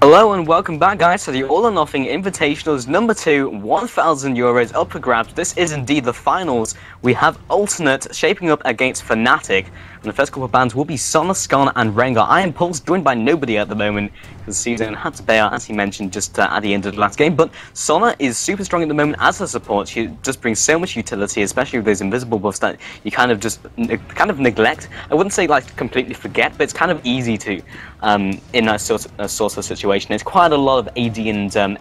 Hello and welcome back, guys, to the All or Nothing Invitationals number 2, €1,000 up for grabs. This is indeed the finals. We have Alternate shaping up against Fnatic, and the first couple of bands will be Sona, Skarner, and Rengar. I am Pulse, joined by nobody at the moment, because Season had to bail, as he mentioned, just at the end of the last game. But Sona is super strong at the moment as a support. She just brings so much utility, especially with those invisible buffs that you kind of just neglect. I wouldn't say like completely forget, but it's kind of easy to in that sort of situation. It's quite a lot of AD and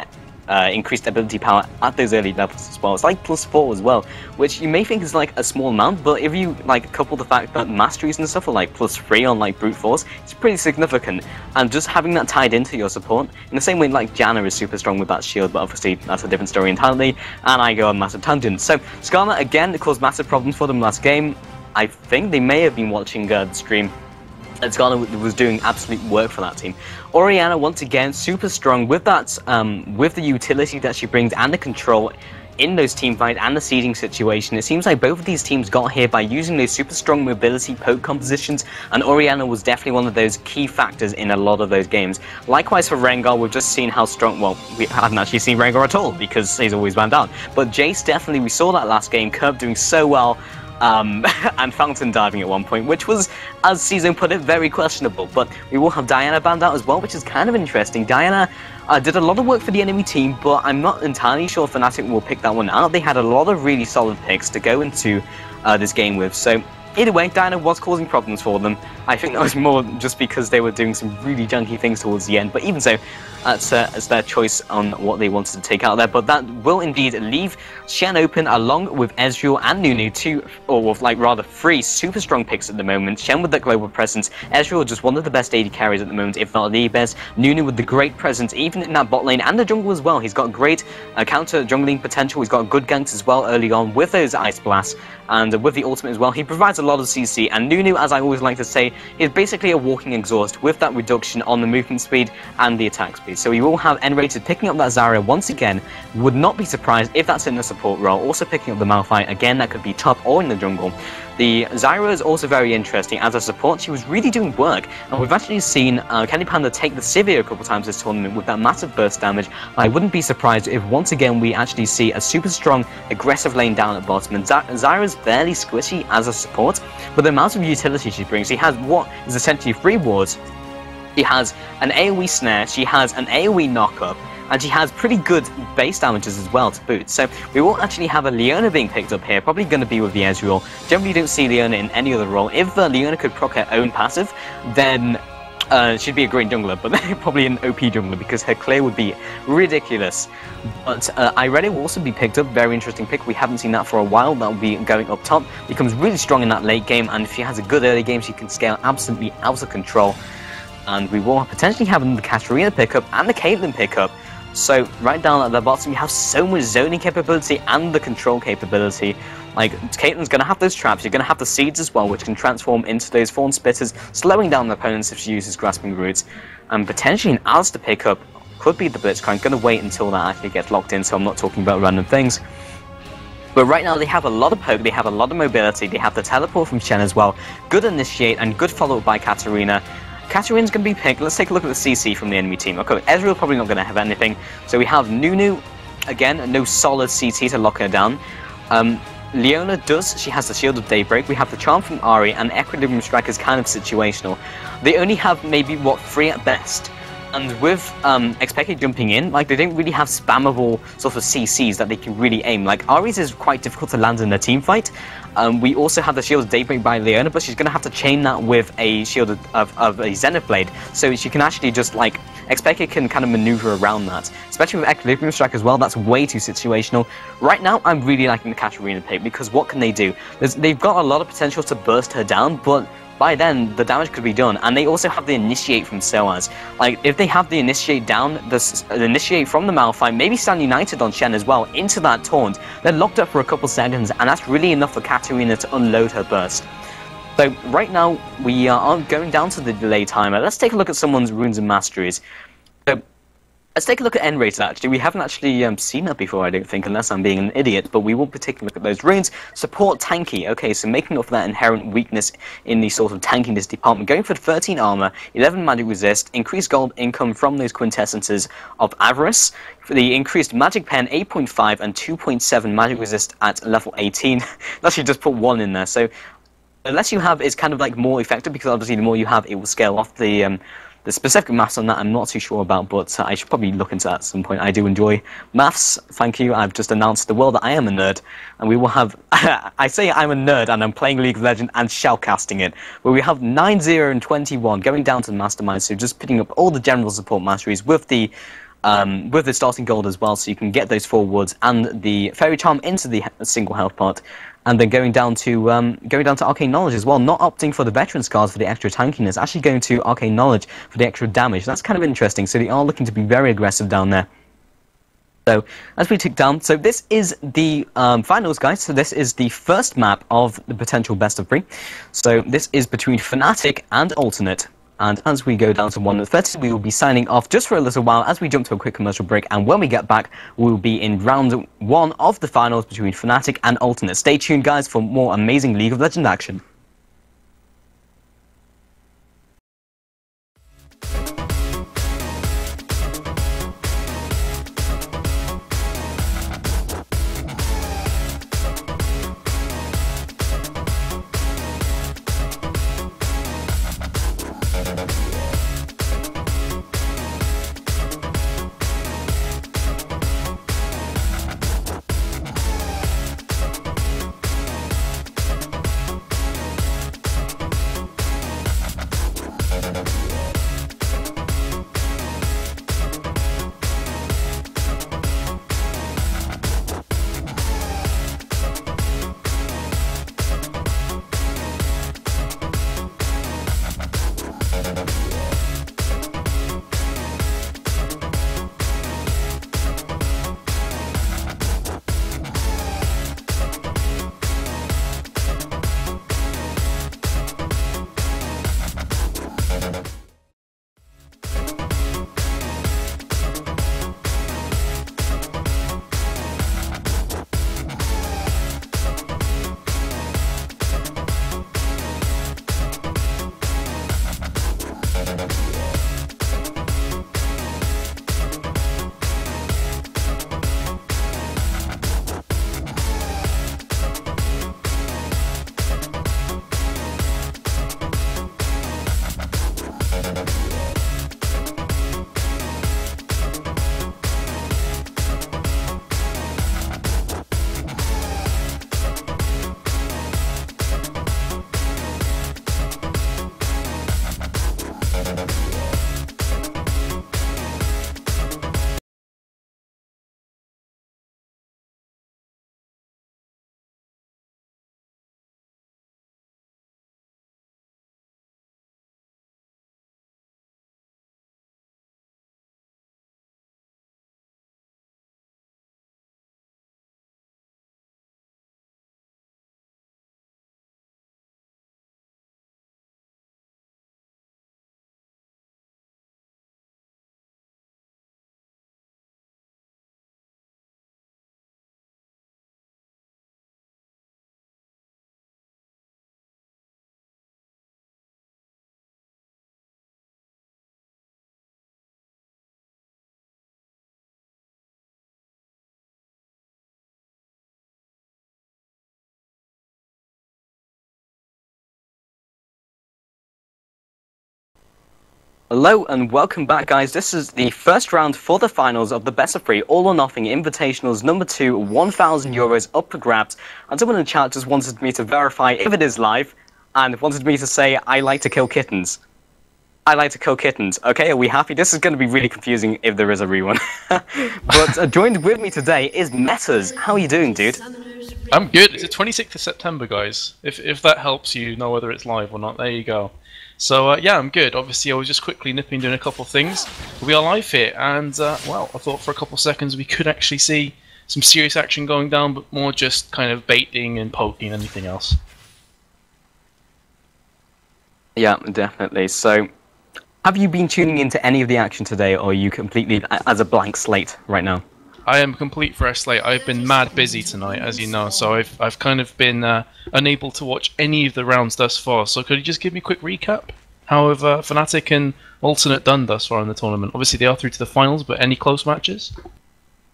increased ability power at those early levels as well. It's like +4 as well, which you may think is like a small amount, but if you like couple the fact that masteries and stuff are like +3 on like brute force, it's pretty significant. And just having that tied into your support, in the same way like Janna is super strong with that shield, but obviously that's a different story entirely, and I go on massive tangent. So Skarner again caused massive problems for them last game. I think they may have been watching the stream. And Skarner was doing absolute work for that team. Orianna, once again, super strong with that, with the utility that she brings and the control in those team fights and the seeding situation. It seems like both of these teams got here by using those super strong mobility poke compositions, and Orianna was definitely one of those key factors in a lot of those games. Likewise for Rengar, we've just seen how strong, well, we haven't actually seen Rengar at all because he's always banned out. But Jace, definitely, we saw that last game, Curb doing so well. And Fountain diving at one point, which was, as Season put it, very questionable. But we will have Diana banned out as well, which is kind of interesting. Diana did a lot of work for the enemy team, but I'm not entirely sure Fnatic will pick that one out. They had a lot of really solid picks to go into this game with, so either way, Diana was causing problems for them. I think that was more just because they were doing some really junky things towards the end, but even so, it's their choice on what they wanted to take out there. But that will indeed leave Shen open along with Ezreal and Nunu, three super strong picks at the moment. Shen with that global presence, Ezreal just one of the best AD carries at the moment, if not the best. Nunu with the great presence, even in that bot lane and the jungle as well. He's got great counter jungling potential. He's got good ganks as well early on with those ice blasts, and with the ultimate as well. He provides a lot of CC, and Nunu, as I always like to say, is basically a walking exhaust with that reduction on the movement speed and the attack speed. So you will have N-rated picking up that Zarya once again. Would not be surprised if that's in the support role. Also picking up the Malphite, again, that could be top or in the jungle. The Zyra is also very interesting as a support. She was really doing work, and we've actually seen Candy Panda take the Sivir a couple times this tournament with that massive burst damage. I wouldn't be surprised if once again we actually see a super strong aggressive lane down at bottom, and Zyra's fairly squishy as a support, but the amount of utility she brings, she has what is essentially 3 wards. She has an AoE snare, she has an AoE knockup, and she has pretty good base damages as well to boot. So we will actually have a Leona being picked up here, probably going to be with the Ezreal. Generally don't see Leona in any other role. If Leona could proc her own passive, then she'd be a great jungler, but probably an OP jungler because her clear would be ridiculous. But Irelia will also be picked up, very interesting pick. We haven't seen that for a while. That will be going up top. Becomes really strong in that late game, and if she has a good early game, she can scale absolutely out of control. And we will potentially have the Katarina pickup and the Caitlyn pickup. So right down at the bottom, you have so much zoning capability and the control capability. Like, Caitlyn's going to have those traps, you're going to have the seeds as well, which can transform into those Thorn Spitters, slowing down the opponents if she uses Grasping Roots. And potentially an Alistair pickup could be the Blitzcrank. Going to wait until that actually gets locked in, so I'm not talking about random things. But right now they have a lot of poke, they have a lot of mobility, they have the teleport from Shen as well. Good initiate and good follow-up by Katarina. Katarina's going to be picked. Let's take a look at the CC from the enemy team. Okay, Ezreal probably not going to have anything. So we have Nunu, again, no solid CT to lock her down. Leona does, she has the Shield of Daybreak. We have the Charm from Ahri, and Equilibrium Strike is kind of situational. They only have maybe, 3 at best. And with Xpeke jumping in, like, they don't really have spammable sort of CCs that they can really aim. Like, Ahri's is quite difficult to land in a team fight. We also have the Shield of Daybreak by Leona, but she's going to have to chain that with a Shield of a Zenith Blade. So she can actually just, like, Xpeke can kind of maneuver around that. Especially with Equilibrium Strike as well, that's way too situational. Right now, I'm really liking the Katarina pick, because what can they do? They've got a lot of potential to burst her down, but by then, the damage could be done, and they also have the Initiate from Soaz. Like, if they have the Initiate down, the Initiate from the Malphite, maybe Stand United on Shen as well, into that taunt, they're locked up for a couple seconds, and that's really enough for Katarina to unload her burst. So, right now, we are going down to the delay timer. Let's take a look at someone's runes and masteries. So, Let's take a look at end rates, actually. We haven't actually seen that before, I don't think, unless I'm being an idiot, but we will be taking a look at those runes. Support tanky. Okay, so making up for that inherent weakness in the sort of tankiness department. Going for 13 armor, 11 magic resist, increased gold income from those quintessences of avarice. For the increased magic pen, 8.5 and 2.7 magic resist at level 18. Actually just put 1 in there, so the less you have is kind of like more effective, because obviously the more you have, it will scale off. The specific maths on that I'm not too sure about, but I should probably look into that at some point. I do enjoy maths, thank you. I've just announced to the world that I am a nerd, and we will have... I say I'm a nerd, and I'm playing League of Legends and shoutcasting it, where we have 9, 0, and 21 going down to the mastermind, so just picking up all the general support masteries with the starting gold as well, so you can get those forwards and the fairy charm into the single health part, and then going down to arcane knowledge as well. Not opting for the veteran scars for the extra tankiness, actually going to arcane knowledge for the extra damage. That's kind of interesting. So they are looking to be very aggressive down there. So as we tick down, so this is the finals, guys. So this is the first map of the potential best of 3. So this is between Fnatic and Alternate. And as we go down to 1:30, we will be signing off just for a little while as we jump to a quick commercial break. And when we get back, we will be in round 1 of the finals between Fnatic and Alternate. Stay tuned, guys, for more amazing League of Legends action. Hello and welcome back, guys. This is the first round for the finals of the best of 3 all or nothing invitationals number 2, 1,000 euros up for grabs. And someone in the chat just wanted me to verify if it is live and wanted me to say I like to kill kittens. I like to kill kittens. Okay, are we happy? This is going to be really confusing if there is a rerun. But joined with me today is Metas. How are you doing, dude? I'm good. It's the 26th of September, guys. If that helps you know whether it's live or not, there you go. So yeah, I'm good. Obviously, I was just quickly nipping doing a couple of things. We are live here, and well, I thought for a couple of seconds we could actually see some serious action going down, but more just kind of baiting and poking and anything else. Yeah, definitely. So, Have you been tuning into any of the action today, or are you completely as a blank slate right now? I am a complete fresh slate. I've been mad busy tonight, as you know, so I've kind of been unable to watch any of the rounds thus far. So could you just give me a quick recap? How have Fnatic and Alternate done thus far in the tournament? Obviously they are through to the finals, but any close matches?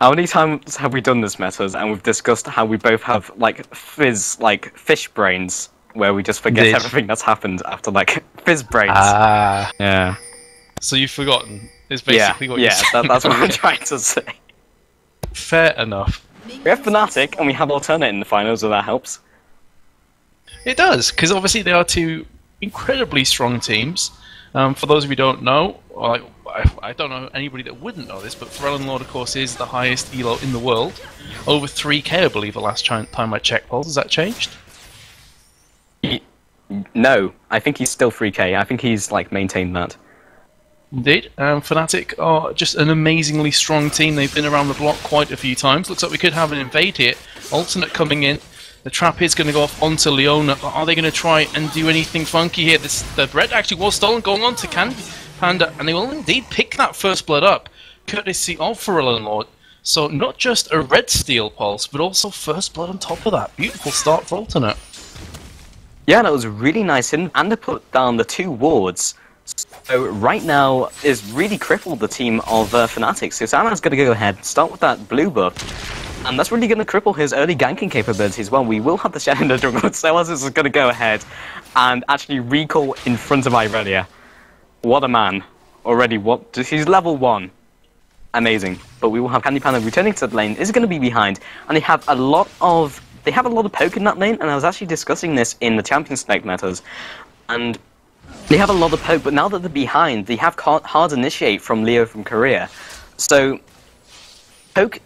How many times have we done this, Metas, and we've discussed how we both have, like, fish brains, where we just forget everything that's happened after, like, fizz brains. Ah. Yeah. So you've forgotten, is basically what you're saying. Yeah, that's what I'm trying to say. Fair enough. We have Fnatic, and we have Alternate in the finals, so that helps. It does, because obviously they are two incredibly strong teams. For those of you who don't know, I don't know anybody that wouldn't know this, but Pharrell Lord, of course, is the highest elo in the world. Over 3k, I believe, the last time I checked polls. Has that changed? No, I think he's still 3k. I think he's, like, maintained that. Indeed. Fnatic are just an amazingly strong team. They've been around the block quite a few times. Looks like we could have an invade here. Alternate coming in. The trap is going to go off onto Leona, but are they going to try and do anything funky here? The red actually was stolen, going on to Panda, and they will indeed pick that first blood up, courtesy of Pharrell Lord. So not just a red steal pulse, but also first blood on top of that. Beautiful start for Alternate. Yeah, that was really nice, and they put down the 2 wards. So right now is really crippled the team of Fnatic. So Salman's going to go ahead, start with that blue buff, and that's really going to cripple his early ganking capabilities as well. We will have the Shen in the jungle, but Sellers is going to go ahead and actually recall in front of Irelia. What a man. Already, he's level 1. Amazing. But we will have Candy Panda returning to the lane. Is going to be behind, and they have a lot of poke in that lane, and I was actually discussing this in the Champions Select metas, and they have a lot of poke, but now that they're behind, they have hard initiate from Leo from Korea. So poke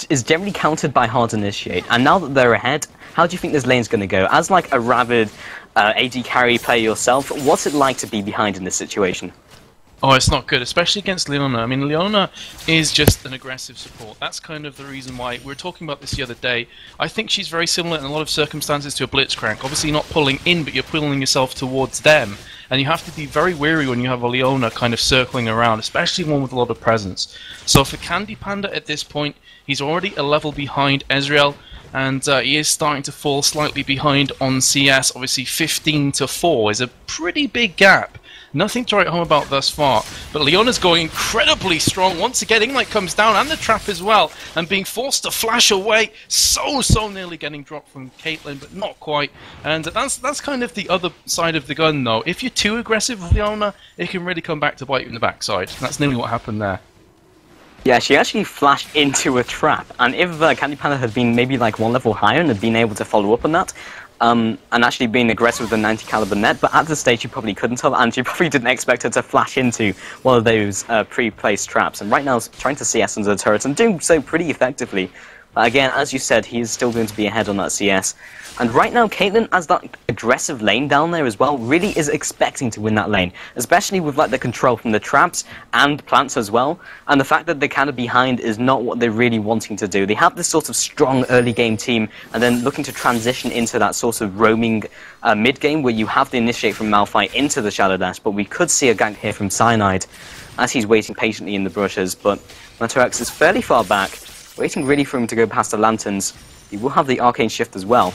is generally countered by hard initiate, and now that they're ahead, how do you think this lane's going to go? As like a rabid AD carry player yourself, what's it like to be behind in this situation? Oh, it's not good, especially against Leona. I mean, Leona is just an aggressive support. That's kind of the reason why we were talking about this the other day. I think she's very similar in a lot of circumstances to a Blitzcrank. Obviously not pulling in, but you're pulling yourself towards them. And you have to be very wary when you have a Leona kind of circling around, especially one with a lot of presence. So for Candy Panda at this point, he's already a level behind Ezreal, and he is starting to fall slightly behind on CS. Obviously 15 to 4 is a pretty big gap. Nothing to write home about thus far, but Leona's going incredibly strong. Once again, Ignite comes down, and the trap as well, and being forced to flash away. So nearly getting dropped from Caitlyn, but not quite. And that's kind of the other side of the gun, though. If you're too aggressive with Leona, it can really come back to bite you in the backside. That's nearly what happened there. Yeah, she actually flashed into a trap, and if Candy Panda had been maybe like 1 level higher and had been able to follow up on that, and actually being aggressive with a 90 caliber net, but at this stage you probably couldn't have, and you probably didn't expect her to flash into one of those pre-placed traps. And right now trying to CS under the turret and doing so pretty effectively. But again, as you said, he is still going to be ahead on that CS. And right now, Caitlyn, as that aggressive lane down there as well, really is expecting to win that lane, especially with like the control from the traps and plants as well. And the fact that they're kind of behind is not what they're really wanting to do. They have this sort of strong early game team, and then looking to transition into that sort of roaming mid game where you have the initiate from Malphite into the Shadow Dash. But we could see a gank here from Cyanide as he's waiting patiently in the bushes. But Matorax is fairly far back, waiting really for him to go past the lanterns. He will have the Arcane Shift as well.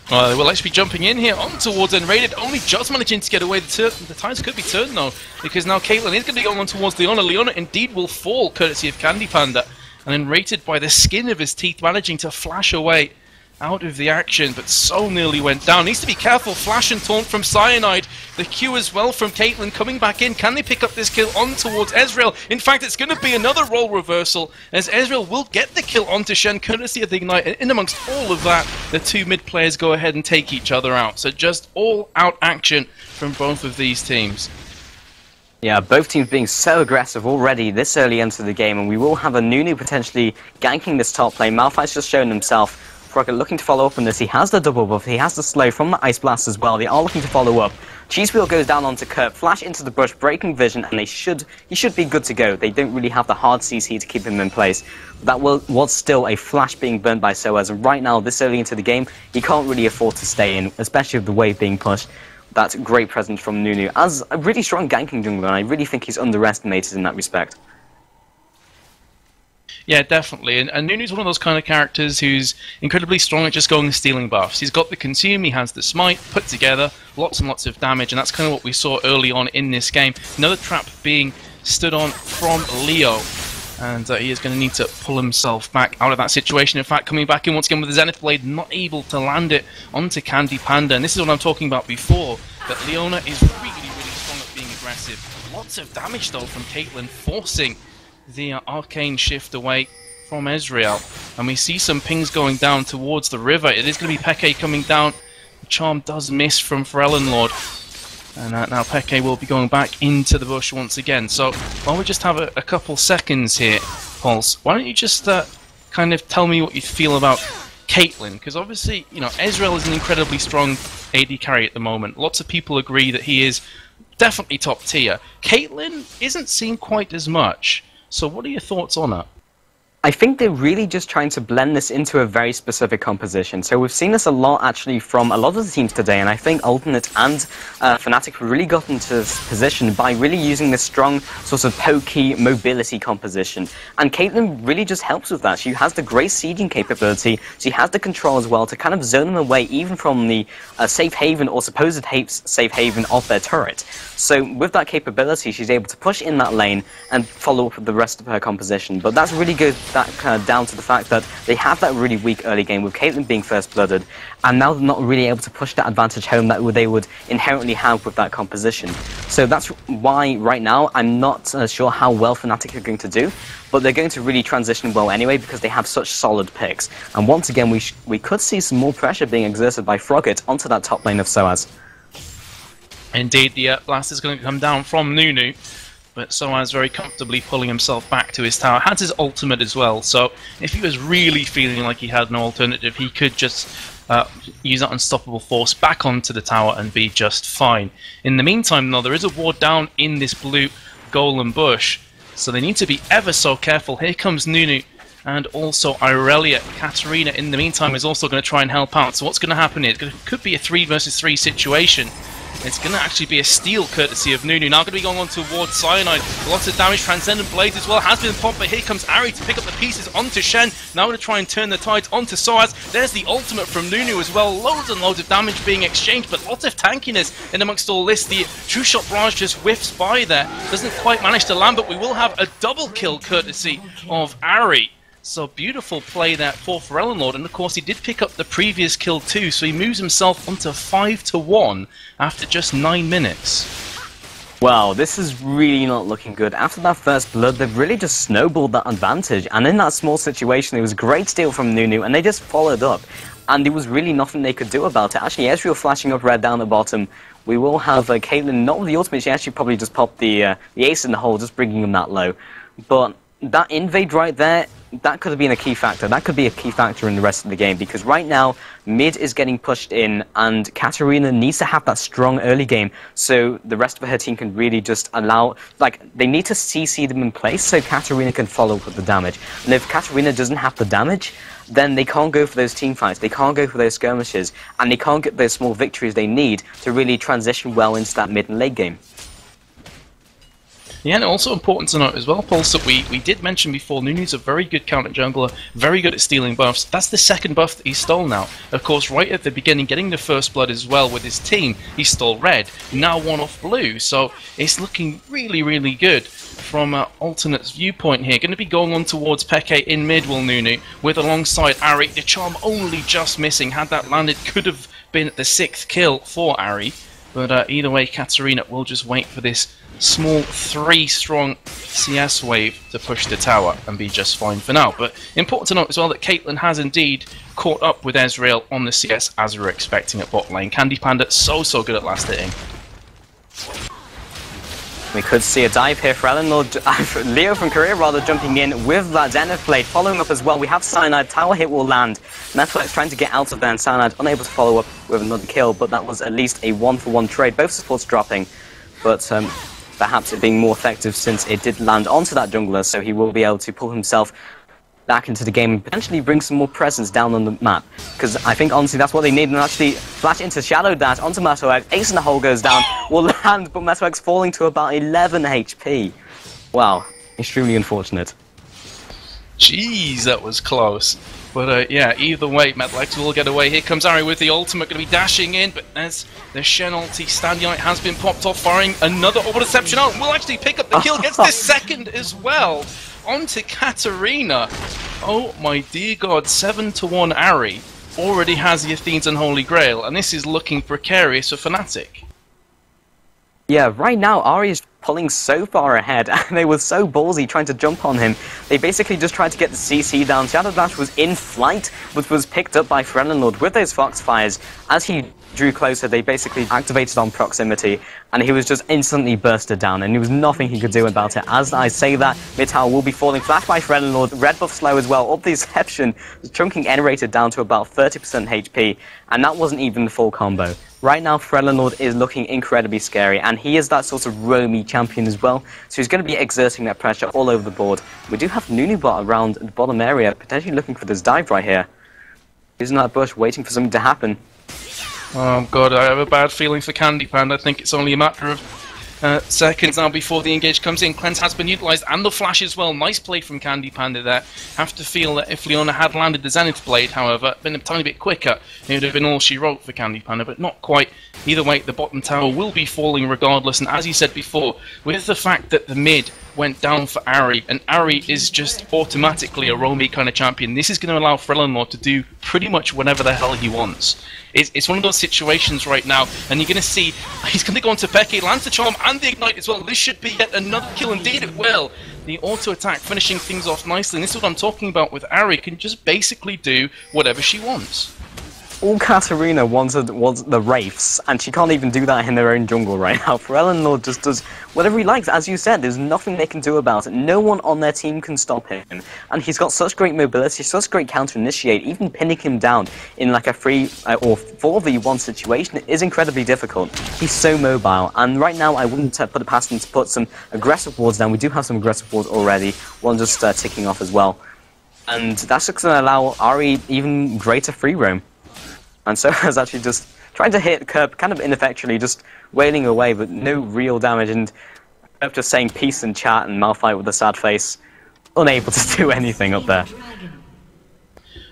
They will actually be jumping in here on towards Enraided, only just managing to get away. The tides could be turned though, because now Caitlyn is going to be going on towards Leona. Leona indeed will fall, courtesy of Candy Panda, and Enraided by the skin of his teeth, managing to flash away out of the action, but so nearly went down. Needs to be careful. Flash and taunt from Cyanide. The Q as well from Caitlyn coming back in. Can they pick up this kill on towards Ezreal? In fact, it's going to be another role reversal, as Ezreal will get the kill onto Shen, courtesy of the Ignite. And in amongst all of that, the two mid players go ahead and take each other out. So just all-out action from both of these teams. Yeah, both teams being so aggressive already this early into the game, and we will have a Nunu potentially ganking this top lane. Malphite's just shown himself. Rocket looking to follow up on this. He has the double buff, he has the slow from the Ice Blast as well. They are looking to follow up, Cheese Wheel goes down onto Kurt, flash into the bush, breaking vision, and he should be good to go. They don't really have the hard CC to keep him in place. But that was still a flash being burnt by Soaz, and right now, this early into the game, he can't really afford to stay in, especially with the wave being pushed. That's great presence from Nunu as a really strong ganking jungler, and I really think he's underestimated in that respect. Yeah, definitely. And Nunu's one of those kind of characters who's incredibly strong at just going and stealing buffs. He's got the consume, he has the smite, put together, lots and lots of damage, and that's kind of what we saw early on in this game. Another trap being stood on from Leo, and he is going to need to pull himself back out of that situation. In fact, coming back in once again with the Zenith Blade, not able to land it onto Candy Panda, and this is what I'm talking about before, that Leona is really, really strong at being aggressive. Lots of damage though from Caitlyn, forcing the arcane shift away from Ezreal, and we see some pings going down towards the river. It is going to be Peke coming down. The charm does miss from Lord, and now Peke will be going back into the bush once again. So while we just have a couple seconds here, Pulse, why don't you just kind of tell me what you feel about Caitlyn, because obviously, you know, Ezreal is an incredibly strong AD carry at the moment. Lots of people agree that he is definitely top tier. Caitlyn isn't seen quite as much. So what are your thoughts on that? I think they're really just trying to blend this into a very specific composition. So we've seen this a lot actually from a lot of the teams today, and I think Ultimate and Fnatic really got into this position by really using this strong sort of pokey mobility composition. And Caitlyn really just helps with that. She has the great sieging capability, she has the control as well to kind of zone them away even from the safe haven or supposed safe haven of their turret. So with that capability, she's able to push in that lane and follow up with the rest of her composition. But that's really good. That kind of down to the fact that they have that really weak early game with Caitlyn being first-blooded, and now they're not really able to push that advantage home that they would inherently have with that composition. So that's why right now I'm not sure how well Fnatic are going to do, but they're going to really transition well anyway because they have such solid picks. And once again, we could see some more pressure being exerted by Frogget onto that top lane of Soaz. Indeed, the blast is going to come down from Nunu, but Soaz very comfortably pulling himself back to his tower. Has his ultimate as well, so if he was really feeling like he had no alternative, he could just use that unstoppable force back onto the tower and be just fine. In the meantime, though, there is a ward down in this blue golem bush, so they need to be ever so careful. Here comes Nunu and also Irelia. Katarina, in the meantime, is also going to try and help out. So what's going to happen here? It could be a 3 versus 3 situation. It's going to actually be a steal courtesy of Nunu. Now going to be going on towards Cyanide. Lots of damage. Transcendent Blades as well has been popped, but here comes Ari to pick up the pieces onto Shen. Now going to try and turn the tides onto Soaz. There's the ultimate from Nunu as well. Loads and loads of damage being exchanged, but lots of tankiness in amongst all this. The True Shot Barrage just whiffs by there. Doesn't quite manage to land, but we will have a double kill courtesy of Ari. So beautiful play there for Lord, and of course he did pick up the previous kill too, so he moves himself onto 5-1 after just 9 minutes. Wow, this is really not looking good. After that first blood, they've really just snowballed that advantage, and in that small situation, it was a great steal from Nunu, and they just followed up, and there was really nothing they could do about it. Actually, Ezreal flashing up red down the bottom. We will have Caitlyn, not with the ultimate, she actually probably just popped the ace in the hole, just bringing him that low. But that invade right there, that could have been a key factor. That could be a key factor in the rest of the game, because right now, mid is getting pushed in, and Katarina needs to have that strong early game, so the rest of her team can really just allow, like, they need to CC them in place so Katarina can follow up with the damage. And if Katarina doesn't have the damage, then they can't go for those team fights, they can't go for those skirmishes, and they can't get those small victories they need to really transition well into that mid and late game. Yeah, and also important to note as well, Pulse, that we did mention before, Nunu's a very good counter jungler, very good at stealing buffs. That's the second buff that he stole now. Of course, right at the beginning, getting the first blood as well with his team, he stole red, now one off blue. So it's looking really, really good from Alternate's viewpoint here. Going to be going on towards Peke in mid, will Nunu, with alongside Ari. The charm only just missing. Had that landed, could have been the 6th kill for Ari. But either way, Katarina will just wait for this small 3-strong CS wave to push the tower and be just fine for now. But important to note as well that Caitlyn has indeed caught up with Ezreal on the CS as we were expecting at bot lane. Candy Panda so good at last hitting. We could see a dive here for Eleanor. Leo from Korea rather jumping in with that Zenith Blade. Following up as well, we have Cyanide. Tower hit will land. Network's trying to get out of there, and Cyanide unable to follow up with another kill, but that was at least a 1-for-1 trade. Both supports dropping, but perhaps it being more effective since it did land onto that jungler, so he will be able to pull himself back into the game and potentially bring some more presence down on the map. Because I think honestly that's what they need, and actually flash into Shadow Dash onto Matoag. Ace in the hole goes down, will land, but Matoag's falling to about 11 HP. Wow, extremely unfortunate. Jeez, that was close. But yeah, either way, Metlex will get away. Here comes Ari with the ultimate, going to be dashing in, but as the Shen ulti, Standulite has been popped off, firing another Orbital Deception out, will actually pick up the kill, gets this second as well. Onto Katarina. Oh my dear god, 7-1 Ari already has the Athene's Unholy Grail, and this is looking precarious for Fnatic. Yeah, right now Ari is pulling so far ahead, and they were so ballsy trying to jump on him. They basically just tried to get the CC down. Shadow Dash was in flight, but was picked up by Freljord with those Foxfires. As he drew closer, they basically activated on proximity, and he was just instantly bursted down, and there was nothing he could do about it. As I say that, mid tower will be falling. Flash by Freljord, red buff slow as well. Up the exception, chunking N-rated down to about 30% HP, and that wasn't even the full combo. Right now, Freljord is looking incredibly scary, and he is that sort of roamy champion as well, so he's going to be exerting that pressure all over the board. We do have Nunibot around the bottom area, potentially looking for this dive right here. Isn't that bush waiting for something to happen? Oh god, I have a bad feeling for Candy Panda. I think it's only a matter of seconds now before the engage comes in. Cleanse has been utilised, and the flash as well. Nice play from Candy Panda there. Have to feel that if Leona had landed the Zenith Blade, however, been a tiny bit quicker, it would have been all she wrote for Candy Panda, but not quite. Either way, the bottom tower will be falling regardless, and as you said before, with the fact that the mid went down for Ari, and Ari is just automatically a roamy kind of champion, this is going to allow Freljord to do pretty much whatever the hell he wants. It's one of those situations right now, and you're going to see he's going to go into Peke, lands the Charm and the Ignite as well. This should be yet another kill, indeed it will. The auto attack finishing things off nicely, and this is what I'm talking about with Ari, can just basically do whatever she wants. All Katarina wanted was the Wraiths, and she can't even do that in their own jungle right now. Freljord just does whatever he likes. As you said, there's nothing they can do about it. No one on their team can stop him. And he's got such great mobility, such great counter-initiate. Even pinning him down in like a 3 or 4v1 situation is incredibly difficult. He's so mobile, and right now I wouldn't put it past him to put some aggressive wards down. We do have some aggressive wards already, one just ticking off as well. And that's just going to allow Ari even greater free roam. And so I was actually just trying to hit Kerb kind of ineffectually, just wailing away, but no real damage, and just saying peace in chat and Malphite with a sad face, unable to do anything up there.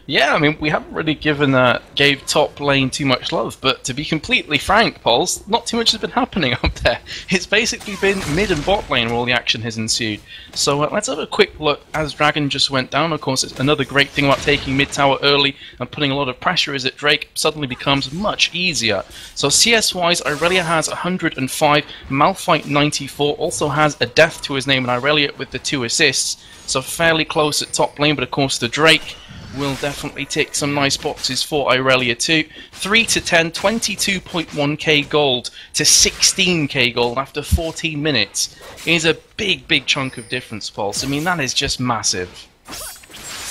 Yeah, I mean, we haven't really gave top lane too much love, but to be completely frank, Pauls, not too much has been happening up there. It's basically been mid and bot lane where all the action has ensued. So let's have a quick look as Dragon just went down. Of course, it's another great thing about taking mid tower early and putting a lot of pressure is that Drake suddenly becomes much easier. So CS-wise, Irelia has 105, Malphite 94, also has a death to his name, and Irelia with the 2 assists. So fairly close at top lane, but of course the Drake will definitely tick some nice boxes for Irelia too. 3 to 10, 22.1k gold to 16k gold after 14 minutes is a big chunk of difference, Pulse. I mean, that is just massive.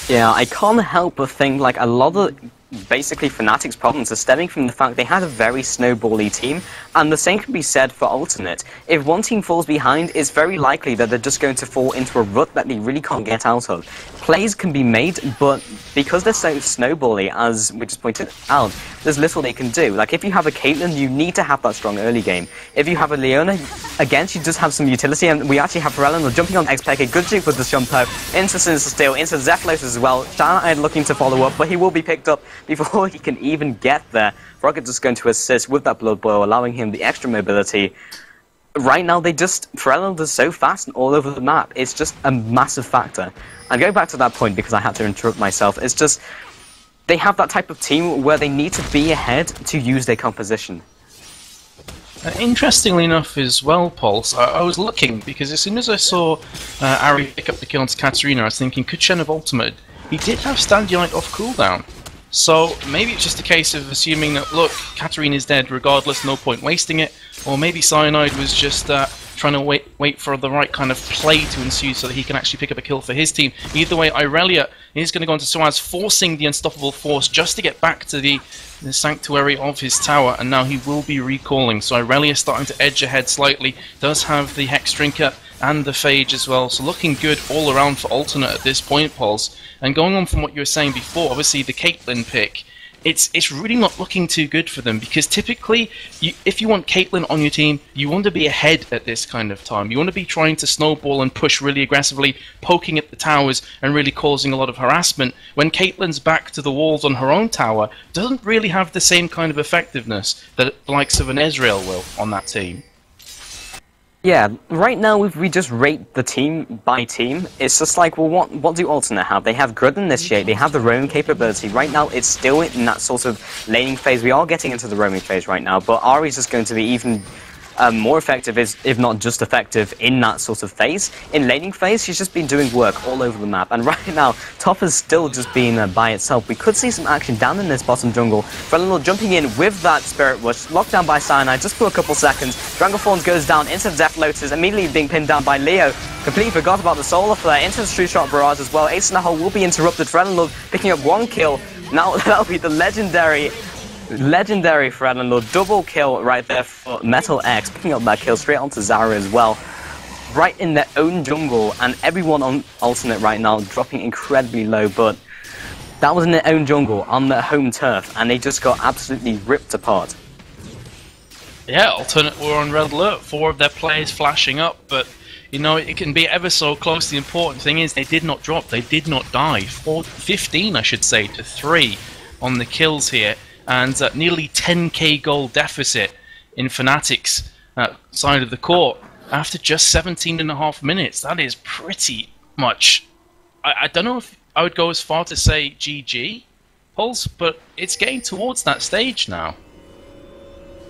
Yeah, I can't help but think like a lot of basically Fnatic's problems are stemming from the fact they had a very snowbally team, and the same can be said for Alternate. If one team falls behind, it's very likely that they're just going to fall into a rut that they really can't get out of. Plays can be made, but because they're so snowbally, as we just pointed out, there's little they can do. Like if you have a Caitlyn, you need to have that strong early game. If you have a Leona, again, she does have some utility, and we actually have Freljord jumping on XPK, good juke with the Shumpo, into Sinister Steel, into Zephylos as well. Shana looking to follow up, but he will be picked up before he can even get there. Rocket just going to assist with that Blood Boil, allowing him the extra mobility. Right now, Freljord is so fast and all over the map. It's just a massive factor. And going back to that point, because I had to interrupt myself, it's just they have that type of team where they need to be ahead to use their composition. Interestingly enough as well, Pulse, I was looking, because as soon as I saw Ari pick up the kill onto Katarina, I was thinking, could Shen have ultimate? He did have Standulite off cooldown. So maybe it's just a case of assuming that, look, Katarina's dead regardless, no point wasting it, or maybe Cyanide was just trying to wait for the right kind of play to ensue so that he can actually pick up a kill for his team. Either way, Irelia is going to go into Soaz, forcing the Unstoppable Force just to get back to the sanctuary of his tower, and now he will be recalling. So Irelia starting to edge ahead slightly, does have the Hex Drinker and the Phage as well, so looking good all around for Alternate at this point, Pulse. And going on from what you were saying before, obviously the Caitlyn pick, it's really not looking too good for them, because typically, if you want Caitlyn on your team, you want to be ahead at this kind of time. You want to be trying to snowball and push really aggressively, poking at the towers and really causing a lot of harassment. When Caitlyn's back to the walls on her own tower, doesn't really have the same kind of effectiveness that the likes of an Ezreal will on that team. Yeah, right now if we just rate the team by team, it's just like, well, what do Alternate have? They have Grid Initiate, they have the roaming capability. Right now it's still in that sort of laning phase. We are getting into the roaming phase right now, but Ahri's just going to be even more effective, if not just effective, in that sort of phase. In laning phase, she's just been doing work all over the map, and right now, top has still just been by itself. We could see some action down in this bottom jungle. Frelenor jumping in with that Spirit Rush, locked down by Cyanide just for a couple seconds. Drangleforns goes down into the Death Lotus, immediately being pinned down by Leo. Completely forgot about the Solar Flare, into the True Shot Barrage as well. Ace in the hole will be interrupted. Frelenor picking up one kill. Now that'll be the legendary Frelenor double kill right there for Metal X, picking up that kill straight onto Zara as well. Right in their own jungle, and everyone on Alternate right now dropping incredibly low, but that was in their own jungle, on their home turf, and they just got absolutely ripped apart. Yeah, Alternate were on red alert, 4 of their players flashing up, but you know, it can be ever so close. The important thing is they did not drop, they did not die. 15, I should say, to 3 on the kills here. And nearly 10k gold deficit in Fnatic's side of the court after just 17.5 minutes. That is pretty much... I don't know if I would go as far to say GG, Pulse, but it's getting towards that stage now.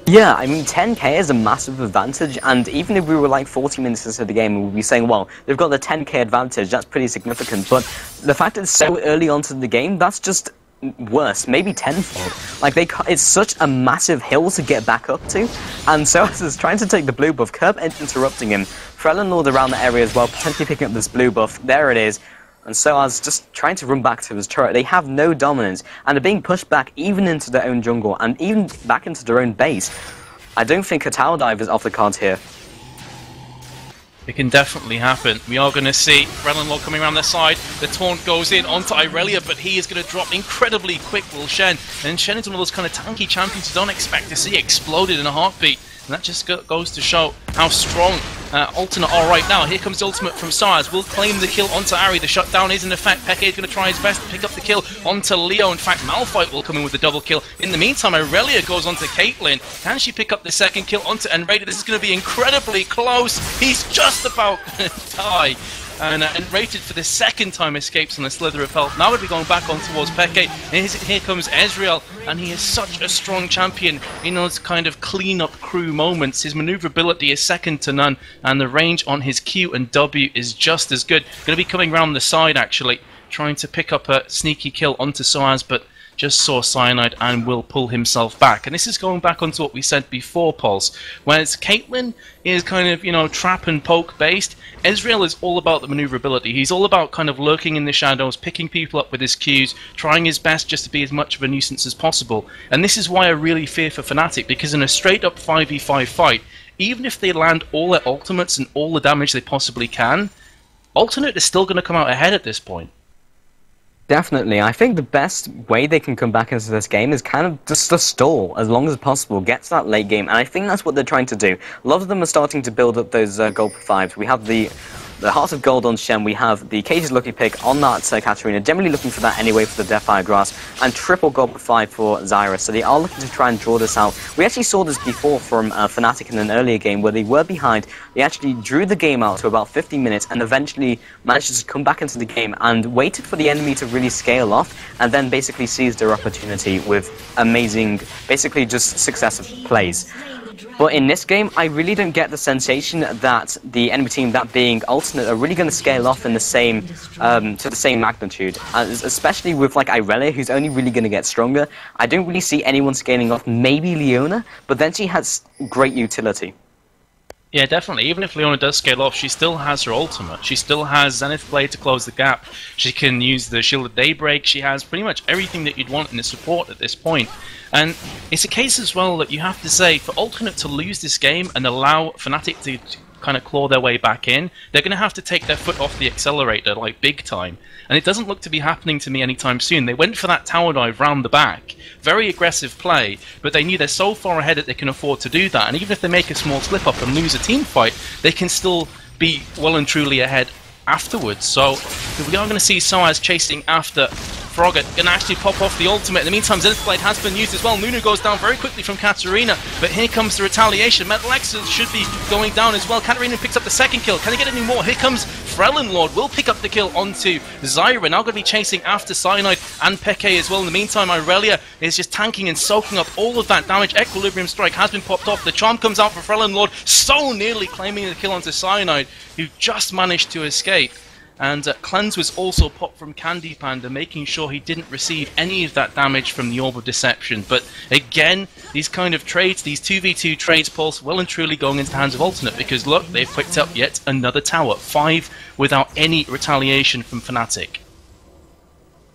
Yeah, I mean, 10k is a massive advantage, and even if we were like 40 minutes into the game, we'd be saying, well, they've got the 10k advantage, that's pretty significant, but the fact that it's so early onto the game, that's just worse, maybe tenfold. Like, it's such a massive hill to get back up to, and Soaz is trying to take the blue buff, Curb interrupting him, Frelenor around the area as well, potentially picking up this blue buff, there it is, and Soaz just trying to run back to his turret. They have no dominance, and they're being pushed back even into their own jungle, and even back into their own base. I don't think a tower dive is off the cards here. It can definitely happen. We are going to see Frelenor coming around their side. The taunt goes in onto Irelia, but he is going to drop incredibly quick, will Shen. And Shen is one of those kind of tanky champions you don't expect to see exploded in a heartbeat. And that just goes to show how strong Alternate are right now. Here comes the ultimate from Soaz. Will claim the kill onto Ahri. The shutdown is in effect. Peke is going to try his best to pick up the kill onto Leo. In fact, Malphite will come in with the double kill. In the meantime, Irelia goes onto Caitlyn. Can she pick up the second kill onto Enrated? This is going to be incredibly close. He's just about going to die. And Enrated for the second time escapes on the Slither of Health. Now we'll be going back on towards Peke. And here comes Ezreal, and he is such a strong champion in those kind of clean-up crew moments. His maneuverability is second to none, and the range on his Q and W is just as good. Going to be coming around the side, actually, trying to pick up a sneaky kill onto Soaz, but just saw Cyanide and will pull himself back. And this is going back onto what we said before, Pulse, whereas Caitlyn is kind of, you know, trap and poke based. Ezreal is all about the maneuverability. He's all about kind of lurking in the shadows, picking people up with his Qs, trying his best just to be as much of a nuisance as possible. And this is why I really fear for Fnatic, because in a straight up 5v5 fight, even if they land all their ultimates and all the damage they possibly can, Alternate is still going to come out ahead at this point. Definitely. I think the best way they can come back into this game is kind of just to stall as long as possible, get to that late game, and I think that's what they're trying to do. A lot of them are starting to build up those gold for 5s. We have the Heart of Gold on Shen, we have the Cage's Lucky Pick on that Katarina, generally looking for that anyway for the Deathfire Grass, and triple gold for 5 for Zyra, so they are looking to try and draw this out. We actually saw this before from Fnatic in an earlier game where they were behind, they actually drew the game out to about 50 minutes and eventually managed to come back into the game and waited for the enemy to really scale off, and then basically seized their opportunity with amazing, basically just successive plays. But in this game, I really don't get the sensation that the enemy team, that being Alternate, are really going to scale off in the same, to the same magnitude. Especially with like Irelia, who's only really going to get stronger. I don't really see anyone scaling off. Maybe Leona, but then she has great utility. Yeah, definitely. Even if Leona does scale off, she still has her ultimate. She still has Zenith Blade to close the gap. She can use the Shield of Daybreak. She has pretty much everything that you'd want in a support at this point. And it's a case as well that you have to say, for Alternate to lose this game and allow Fnatic to kind of claw their way back in, they're going to have to take their foot off the accelerator, like big time. And it doesn't look to be happening to me anytime soon. They went for that tower dive round the back. Very aggressive play, but they knew they're so far ahead that they can afford to do that. And even if they make a small slip-up and lose a team fight, they can still be well and truly ahead afterwards. So we are going to see Soaz chasing after Frogger, going to actually pop off the ultimate. In the meantime, Zenith Blade has been used as well. Nunu goes down very quickly from Katarina, but here comes the retaliation. Metal X should be going down as well. Katarina picks up the second kill. Can they get any more? Here comes Frelin Lord, will pick up the kill onto Zyra. Now going to be chasing after Cyanide and Peke as well. In the meantime, Irelia is just tanking and soaking up all of that damage. Equilibrium Strike has been popped off. The charm comes out for Frelin Lord, so nearly claiming the kill onto Cyanide, who just managed to escape. And Cleanse was also popped from Candy Panda, making sure he didn't receive any of that damage from the Orb of Deception. But again, these kind of trades, these 2v2 trades, Pulse, well and truly going into the hands of Alternate, because look, they've picked up yet another tower. 5 without any retaliation from Fnatic.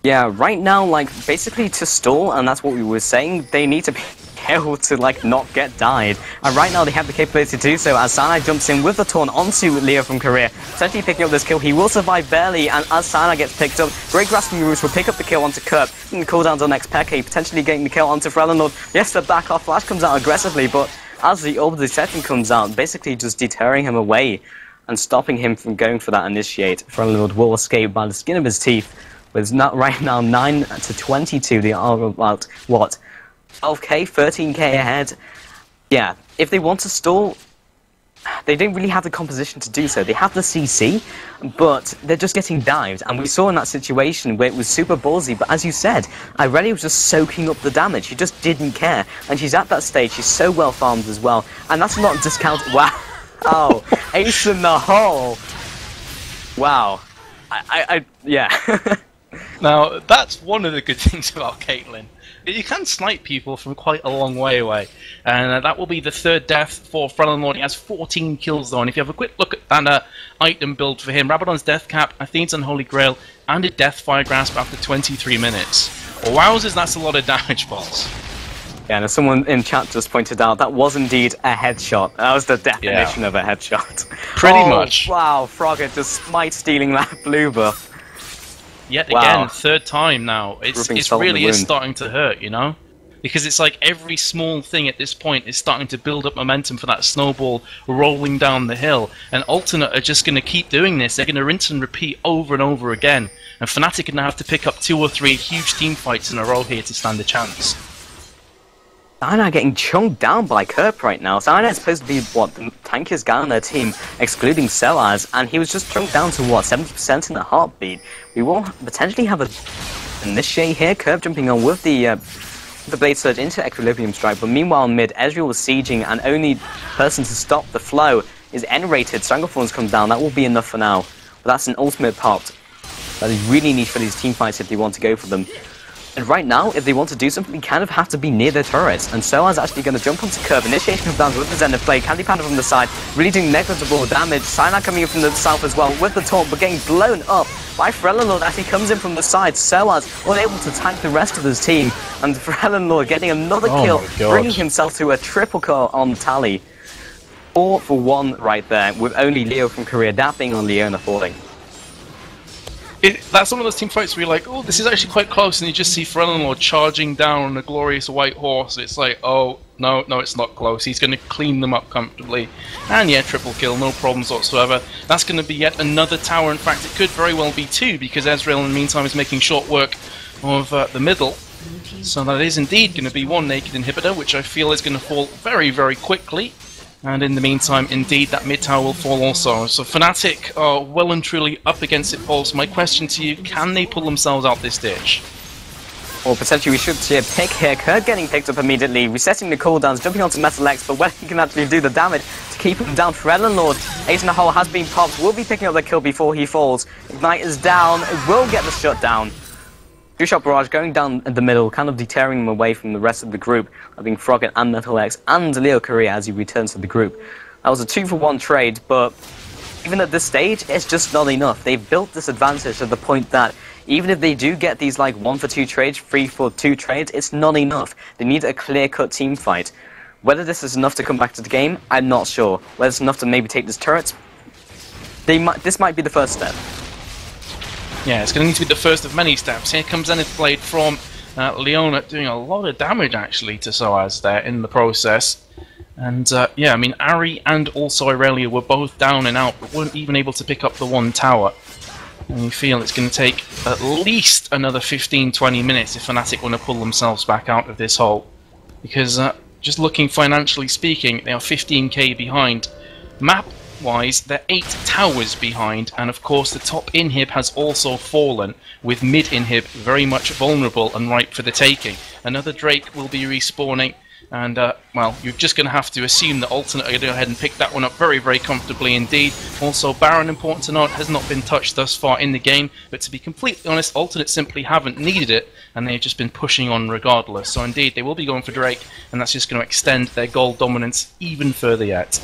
Yeah, right now, like, basically to stall, and that's what we were saying, they need to be able to, like, not get died. And right now they have the capability to do so, as Cyanide jumps in with the taunt onto Leo from Korea, essentially picking up this kill. He will survive barely, and as Cyanide gets picked up, Great Grasping Roots will pick up the kill onto Kurt, and the cooldowns on next Peke, potentially getting the kill onto Frelenord. Yes, the back off Flash comes out aggressively, but as the Orb of Deception comes out, basically just deterring him away and stopping him from going for that initiate. Frelenord will escape by the skin of his teeth. It's not right now 9 to 22. They are about what, 12k, 13k ahead. Yeah, if they want to stall, they don't really have the composition to do so. They have the CC, but they're just getting dived. And we saw in that situation where it was super ballsy. But as you said, Irelia was just soaking up the damage. She just didn't care. And she's at that stage. She's so well farmed as well. And that's not discount. Wow. Oh, ace in the hole. Wow. Yeah. Now, that's one of the good things about Caitlyn. You can snipe people from quite a long way away. And that will be the third death for Frelin Lord. He has 14 kills though. And if you have a quick look at that item build for him, Rabadon's Death Cap, Athene's Unholy Grail, and a Death Fire Grasp after 23 minutes. Wowzers, that's a lot of damage, boss. Yeah, and as someone in chat just pointed out, that was indeed a headshot. That was the definition of a headshot. Pretty much. Wow, Frogger just smite stealing that blue buff. Yet again, third time now. It really is starting to hurt, you know? Because it's like every small thing at this point is starting to build up momentum for that snowball rolling down the hill. And Alternate are just going to keep doing this. They're going to rinse and repeat over and over again. And Fnatic are going to have to pick up 2 or 3 huge team fights in a row here to stand a chance. Cyanide getting chunked down by Kerp right now. Cyanide is supposed to be, what, the tankiest guy on their team, excluding Soaz, and he was just chunked down to, what, 70% in a heartbeat. We will potentially have a initiate here. Kerp jumping on with the Blade Surge into Equilibrium Strike, but meanwhile mid, Ezreal was sieging, and only person to stop the flow is N-rated. Stranglethorns comes down, that will be enough for now. But that's an ultimate popped that is really neat for these team fights if they want to go for them. And right now, if they want to do something, they kind of have to be near their turrets. And Soaz actually going to jump onto Curve, initiating him down with the Zenith Blade, Candy Panda from the side, really doing negligible damage. Cyanide coming in from the south as well with the taunt, but getting blown up by Frelenord as he comes in from the side. Soaz unable to tank the rest of his team, and Frelenord getting another kill, bringing himself to a triple kill on the tally. 4 for 1 right there, with only Leo from Korea, that being on Leona falling. That's one of those team fights where you're like, oh, this is actually quite close, and you just see Frelenord charging down on a glorious white horse. It's like, oh, no, it's not close. He's going to clean them up comfortably. And yeah, triple kill, no problems whatsoever. That's going to be yet another tower. In fact, it could very well be 2, because Ezreal in the meantime is making short work of the middle. So that is indeed going to be 1 naked inhibitor, which I feel is going to fall very, very quickly. And in the meantime, indeed, that mid tower will fall also. So Fnatic are well and truly up against it, Pulse. My question to you, can they pull themselves out this ditch? Or potentially we should see a pick here. Kurt getting picked up immediately, resetting the cooldowns, jumping onto Metal X, but when he can actually do the damage to keep him down, Frelenord, Ace in the hole has been popped, will be picking up the kill before he falls. Ignite is down, will get the shutdown. 2-shot barrage going down in the middle, kind of deterring him away from the rest of the group, being Frogger and Metal X and Leo Korea as he returns to the group. That was a 2-for-1 trade, but even at this stage, it's just not enough. They've built this advantage to the point that even if they do get these like 1-for-2 trades, 3-for-2 trades, it's not enough. They need a clear-cut team fight. Whether this is enough to come back to the game, I'm not sure. Whether it's enough to maybe take this turret, this might be the first step. Yeah, it's going to need to be the first of many steps. Here comes Zenith Blade from Leona, doing a lot of damage actually to Soaz there in the process. And yeah, I mean, Ari and also Irelia were both down and out, but weren't even able to pick up the one tower. And you feel it's going to take at least another 15-20 minutes if Fnatic want to pull themselves back out of this hole. Because just looking financially speaking, they are 15k behind. Map-wise, they're 8 towers behind, and of course the top inhib has also fallen, with mid inhib very much vulnerable and ripe for the taking. Another Drake will be respawning. And, well, you're just going to have to assume that Alternate are going to go ahead and pick that one up very, very comfortably indeed. Also, Baron, important to note, has not been touched thus far in the game, but to be completely honest, Alternate simply haven't needed it, and they've just been pushing on regardless. So indeed, they will be going for Drake, and that's just going to extend their gold dominance even further yet.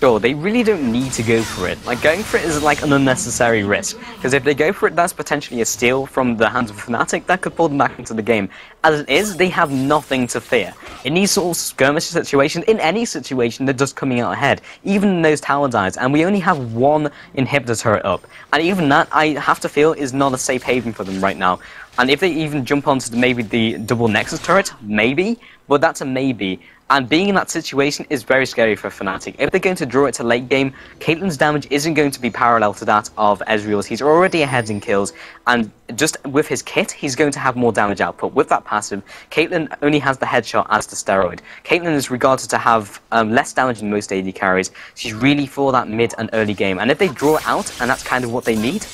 Sure, they really don't need to go for it. Like, going for it is like an unnecessary risk, because if they go for it, that's potentially a steal from the hands of Fnatic that could pull them back into the game. As it is, they have nothing to fear. In these sort of skirmish situations, in any situation, they're just coming out ahead, even in those tower dives, and we only have one inhibitor turret up, and even that, I have to feel, is not a safe haven for them right now. And if they even jump onto maybe the double Nexus turret, maybe, but that's a maybe. And being in that situation is very scary for Fnatic. If they're going to draw it to late game, Caitlyn's damage isn't going to be parallel to that of Ezreal's. He's already ahead in kills, and just with his kit, he's going to have more damage output. With that passive, Caitlyn only has the headshot as the steroid. Caitlyn is regarded to have less damage than most AD carries. She's really for that mid and early game, and if they draw it out, and that's kind of what they need,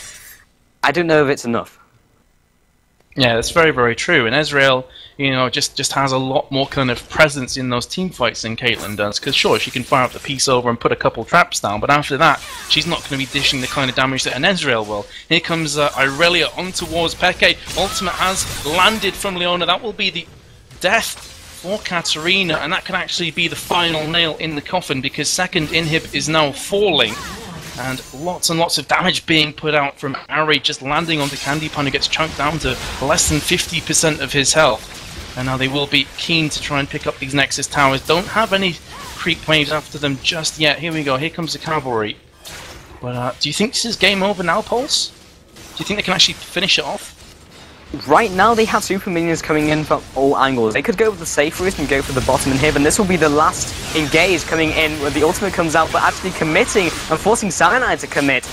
I don't know if it's enough. Yeah, that's very, very true. And Ezreal, you know, just has a lot more kind of presence in those team fights than Caitlyn does. Because sure, she can fire up the piece over and put a couple traps down, but after that, she's not going to be dishing the kind of damage that an Ezreal will. Here comes Irelia on towards Peke. Ultimate has landed from Leona. That will be the death for Katarina, and that can actually be the final nail in the coffin, because second inhib is now falling. And lots of damage being put out from Ari, just landing onto Candypan, who gets chunked down to less than 50% of his health. And now they will be keen to try and pick up these Nexus towers. Don't have any creep waves after them just yet. Here we go, here comes the cavalry. But do you think this is game over now, Pulse? Do you think they can actually finish it off? Right now they have super minions coming in from all angles. They could go with the safe route and go for the bottom inhib, and this will be the last engage coming in where the ultimate comes out, but actually committing and forcing Cyanide to commit.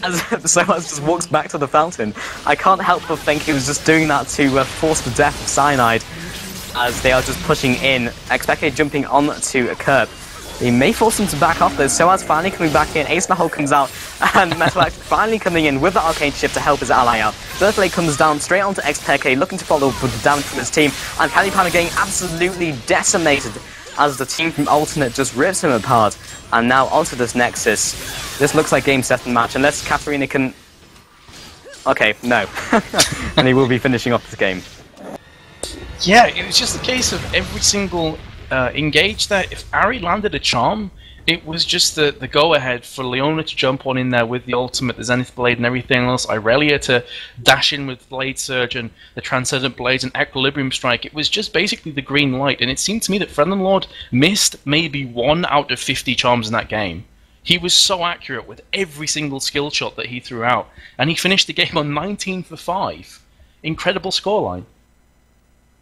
As Soaz just walks back to the fountain. I can't help but think he was just doing that to force the death of Cyanide, as they are just pushing in. Expeke jumping onto a curb. They may force him to back off though. Soaz finally coming back in, Ace in the Hole comes out, and Metalax finally coming in with the Arcane Shift to help his ally out. Dirtblade comes down straight onto Expeke, looking to follow up with the damage from his team, and Candypan are getting absolutely decimated as the team from Alternate just rips him apart. And now onto this Nexus. This looks like game 7 match, unless Katarina can... Okay, no. And he will be finishing off this game. Yeah, it was just a case of every single engage there. If Ari landed a charm, it was just the go-ahead for Leona to jump on in there with the ultimate, the Zenith Blade and everything else, Irelia to dash in with Blade Surge and the Transcendent Blades and Equilibrium Strike. It was just basically the green light, and it seemed to me that Friendlord missed maybe 1 out of 50 charms in that game. He was so accurate with every single skill shot that he threw out, and he finished the game on 19 for 5. Incredible scoreline.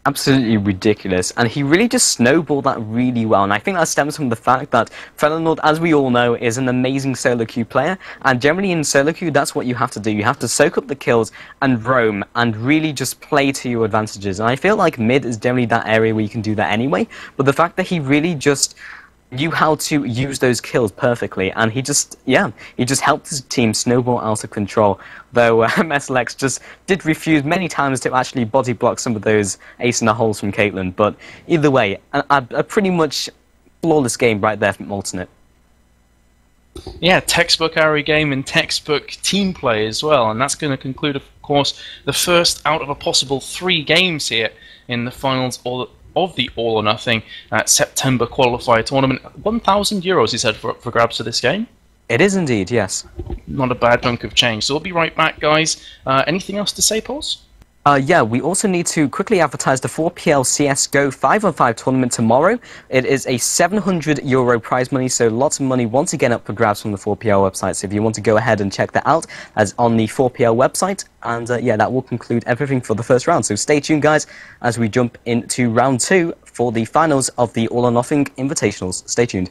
Absolutely ridiculous, and he really just snowballed that really well, and I think that stems from the fact that Fnatic, as we all know, is an amazing solo queue player, and generally in solo queue that's what you have to do. You have to soak up the kills and roam and really just play to your advantages, and I feel like mid is generally that area where you can do that anyway, but the fact that he really just knew how to use those kills perfectly, and he just helped his team snowball out of control, though Metalex just did refuse many times to actually body block some of those ace in the holes from Caitlyn, but either way, a pretty much flawless game right there from Alternate. Yeah, textbook Ari game and textbook team play as well, and that's going to conclude, of course, the first out of a possible 3 games here in the finals, or of the All or Nothing September qualifier tournament. €1,000 he said for grabs for this game. It is indeed, yes. Not a bad chunk of change. So we'll be right back, guys. Anything else to say, Pauls? Yeah, we also need to quickly advertise the 4PL CSGO 5-on-5 tournament tomorrow. It is a €700 prize money, so lots of money once again up for grabs from the 4PL website. So if you want to go ahead and check that out, as on the 4PL website. And yeah, that will conclude everything for the first round. So stay tuned, guys, as we jump into round 2 for the finals of the All or Nothing Invitationals. Stay tuned.